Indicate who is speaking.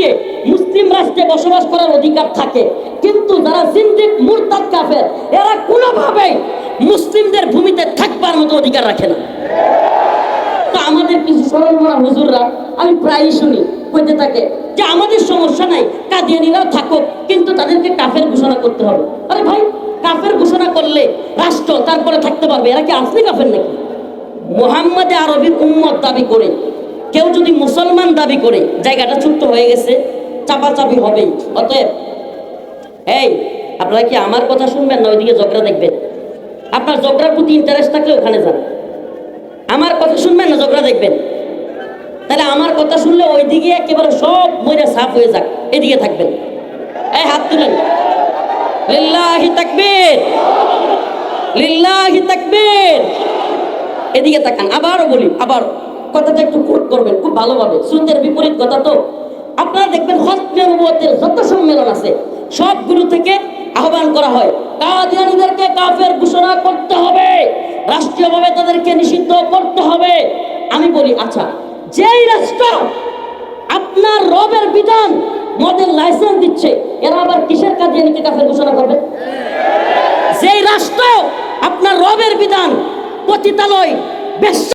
Speaker 1: মুসলমানদেরকে মুসলিম রাষ্ট্রে বসবাস করার অধিকার থাকে, কিন্তু যারা জিন্দিক মুরতাদ কাফের এরা কোনোভাবেই মুসলিমদের ভূমিতে থাকবার মতো অধিকার রাখে না। তো আমাদের কিছু সরলমনা হুজুররা আমি প্রায়ই শুনি কইতে থাকে যে আমাদের সমস্যা নাই, কাদিয়ানীরাও থাকুক, কিন্তু তাদেরকে কাফের ঘোষণা করতে হবে। আরে ভাই, কাফের ঘোষণা করলে রাষ্ট্র তারপরে থাকতে পারবে? এরা কি আসলে কাফের নাকি? মুহাম্মদে আরবির উম্মত দাবি করে কেউ যদি মুসলমান দাবি করে, জায়গাটা ছোট্ট হয়ে গেছে, চাপাচাপি হবেই। অতএব এই আপনারা কি আমার কথা শুনবেন না ওইদিকে ঝগড়া দেখবেন? আপনার ঝগড়ার প্রতি ইন্টারেস্ট থাকলে ওখানে যান। আমার কথা শুনবেন না ঝগড়া দেখবেন? তাহলে আমার কথা শুনলে ওইদিকে একেবারে সব মইরা সাফ হয়ে যাক, এদিকে থাকবেন। এই হাত তুলেন, লিল্লাহি তাকবীর, লিল্লাহি তাকবীর। এদিকে তাকান। আবারও বলি, আবার কথাটা একটু কোট করবেন খুব ভালোভাবে, সুন্নাতের বিপরীত কথা তো। আপনারা দেখবেন খতমে নবুয়তের যত সম্মেলন আছে সবগুলো থেকে আহ্বান করা হয় কাদিয়ানীদেরকে কাফের ঘোষণা করতে হবে, রাষ্ট্রীয়ভাবে তাদেরকে নিষিদ্ধ করতে হবে। আমি বলি, আচ্ছা, যেই রাষ্ট্র আপনার রবের বিধান মদের লাইসেন্স দিচ্ছে, এরা আবার কিসের কাদিয়ানীকে কাফের ঘোষণা করবে? যেই রাষ্ট্র আপনার রবের বিধান পতিতালয়, বেশ